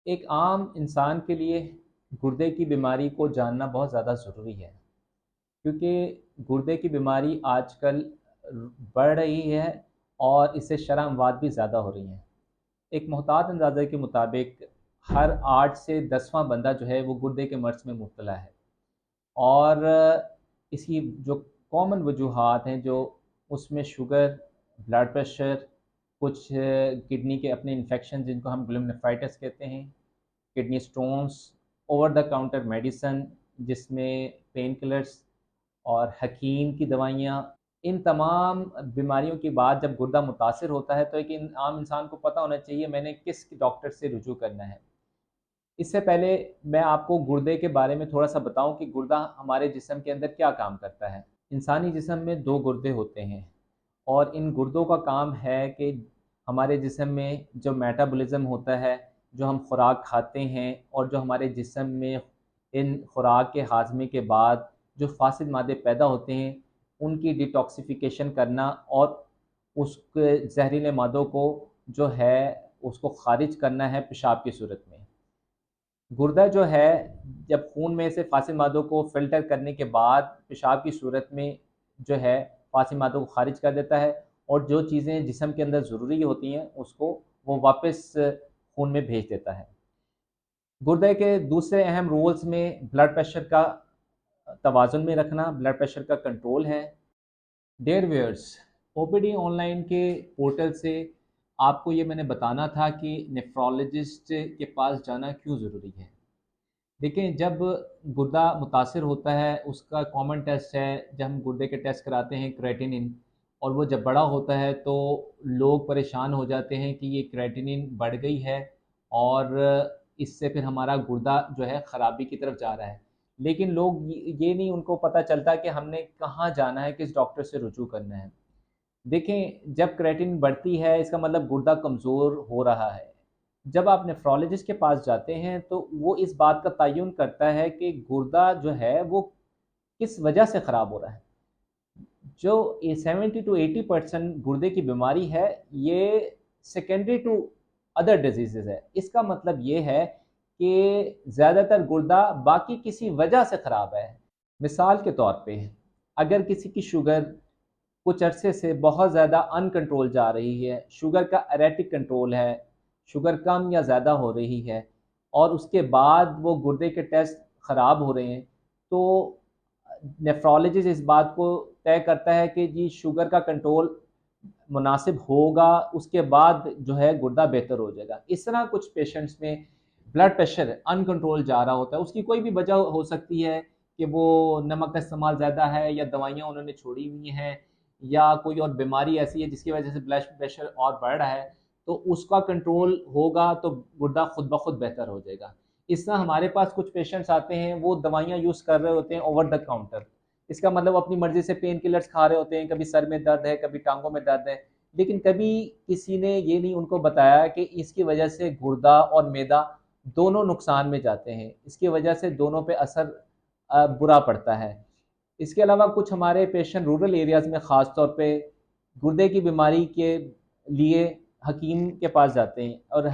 एक आम इंसान के लिए गुर्दे की बीमारी को जानना बहुत ज़्यादा ज़रूरी है, क्योंकि गुर्दे की बीमारी आजकल बढ़ रही है और इससे शरह अमवात भी ज़्यादा हो रही हैं। एक मोहतात अंदाज़े के मुताबिक हर 8 से 10वां बंदा जो है वो गुर्दे के मर्ज़ में मुब्तला है। और इसकी जो कॉमन वजूहात हैं, जो उसमें शुगर, ब्लड प्रेशर, कुछ किडनी के अपने इन्फेक्शन जिनको हम ग्लोमेरुलनेफ्राइटिस कहते हैं, kidney stones, over the counter medicine जिसमें पेन किलर्स और हकीम की दवाइयाँ, इन तमाम बीमारियों के बाद जब गुर्दा मुतासिर होता है तो एक आम इंसान को पता होना चाहिए मैंने किस डॉक्टर से रुजू करना है। इससे पहले मैं आपको गुर्दे के बारे में थोड़ा सा बताऊं कि गुर्दा हमारे जिस्म के अंदर क्या काम करता है। इंसानी जिस्म में दो गुर्दे होते हैं और इन गुर्दों का काम है कि हमारे जिस्म में जो मेटाबॉलिज्म होता है, जो हम खुराक खाते हैं और जो हमारे जिस्म में इन खुराक के हाजमे के बाद जो फासिद मादे पैदा होते हैं उनकी डिटॉक्सिफिकेशन करना और उस जहरीले मादों को जो है उसको खारिज करना है पेशाब की सूरत में। गुर्दा जो है जब खून में से फासिल मादों को फ़िल्टर करने के बाद पेशाब की सूरत में जो है फासिल मादों को ख़ारिज कर देता है और जो चीज़ें जिस्म के अंदर ज़रूरी होती हैं उसको वो वापस खून में भेज देता है। गुर्दे के दूसरे अहम रोल्स में ब्लड प्रेशर का तवाज़ुन में रखना, ब्लड प्रेशर का कंट्रोल है। डियर व्यूअर्स, ओपीडी ऑनलाइन के पोर्टल से आपको ये मैंने बताना था कि नेफ्रोलॉजिस्ट के पास जाना क्यों ज़रूरी है। देखें, जब गुर्दा मुतासिर होता है उसका कॉमन टेस्ट है, जब हम गुर्दे के टेस्ट कराते हैं क्रेटिनिन, और वो जब बड़ा होता है तो लोग परेशान हो जाते हैं कि ये क्रेटिनिन बढ़ गई है और इससे फिर हमारा गुर्दा जो है ख़राबी की तरफ जा रहा है। लेकिन लोग ये नहीं उनको पता चलता कि हमने कहाँ जाना है, किस डॉक्टर से रुजू करना है। देखें, जब क्रेटिनिन बढ़ती है इसका मतलब गुर्दा कमज़ोर हो रहा है। जब आप नेफ्रोलॉजिस्ट के पास जाते हैं तो वो इस बात का तयन करता है कि गुर्दा जो है वो किस वजह से ख़राब हो रहा है। जो 70 to 80% गुर्दे की बीमारी है ये सेकेंडरी टू अदर डिजीज़ है। इसका मतलब ये है कि ज़्यादातर गुर्दा बाकी किसी वजह से ख़राब है। मिसाल के तौर पे अगर किसी की शुगर कुछ अरसे से बहुत ज़्यादा अनकंट्रोल जा रही है, शुगर का एरेटिक कंट्रोल है, शुगर कम या ज़्यादा हो रही है और उसके बाद वो गुर्दे के टेस्ट ख़राब हो रहे हैं, तो नेफ्रोलॉजिस्ट इस बात को तय करता है कि जी शुगर का कंट्रोल मुनासिब होगा, उसके बाद जो है गुर्दा बेहतर हो जाएगा। इस तरह कुछ पेशेंट्स में ब्लड प्रेशर अनकंट्रोल जा रहा होता है, उसकी कोई भी वजह हो सकती है कि वो नमक का इस्तेमाल ज़्यादा है या दवाइयाँ उन्होंने छोड़ी हुई हैं या कोई और बीमारी ऐसी है जिसकी वजह से ब्लड प्रेशर और बढ़ रहा है, तो उसका कंट्रोल होगा तो गुर्दा खुद ब खुद बेहतर हो जाएगा। इस तरह हमारे पास कुछ पेशेंट्स आते हैं, वो दवाइयाँ यूज़ कर रहे होते हैं ओवर द काउंटर। इसका मतलब अपनी मर्ज़ी से पेन किलर्स खा रहे होते हैं, कभी सर में दर्द है, कभी टाँगों में दर्द है, लेकिन कभी किसी ने ये नहीं उनको बताया कि इसकी वजह से गुर्दा और मैदा दोनों नुकसान में जाते हैं। इसकी वजह से दोनों पे असर बुरा पड़ता है। इसके अलावा कुछ हमारे पेशेंट रूरल एरियाज़ में ख़ास तौर पे गुर्दे की बीमारी के लिए हकीम के पास जाते हैं और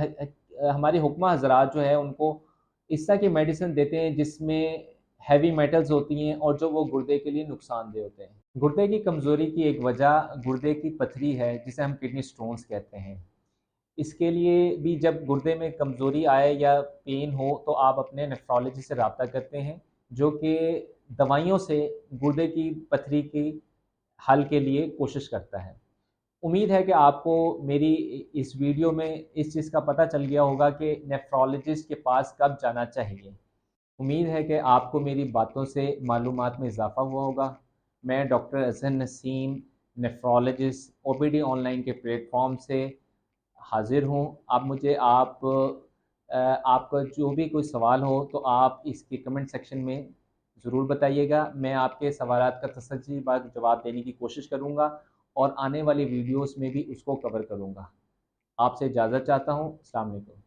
हमारे हुक्मा हज़रात जो है उनको इस तरह की मेडिसिन देते हैं जिसमें हैवी मेटल्स होती हैं और जो वो गुर्दे के लिए नुकसानदेह होते हैं। गुर्दे की कमज़ोरी की एक वजह गुर्दे की पथरी है जिसे हम किडनी स्टोन्स कहते हैं। इसके लिए भी जब गुर्दे में कमज़ोरी आए या पेन हो तो आप अपने नेफ्रोलॉजिस्ट से रब्ता करते हैं, जो कि दवाइयों से गुर्दे की पथरी की हल के लिए कोशिश करता है। उम्मीद है कि आपको मेरी इस वीडियो में इस चीज़ का पता चल गया होगा कि नेफ्रोलॉजिस्ट के पास कब जाना चाहिए। उम्मीद है कि आपको मेरी बातों से मालूमात में इजाफ़ा हुआ होगा। मैं doctor Azhar Naseem, nephrologist, OPD online के प्लेटफ़ॉर्म से हाज़िर हूँ। आप मुझे आपका जो भी कोई सवाल हो तो आप इसके कमेंट सेक्शन में ज़रूर बताइएगा। मैं आपके सवालात का तसल्ली जवाब देने की कोशिश करूँगा और आने वाली वीडियोज़ में भी उसको कवर करूँगा। आपसे इजाज़त चाहता हूँ। अस्सलाम वालेकुम।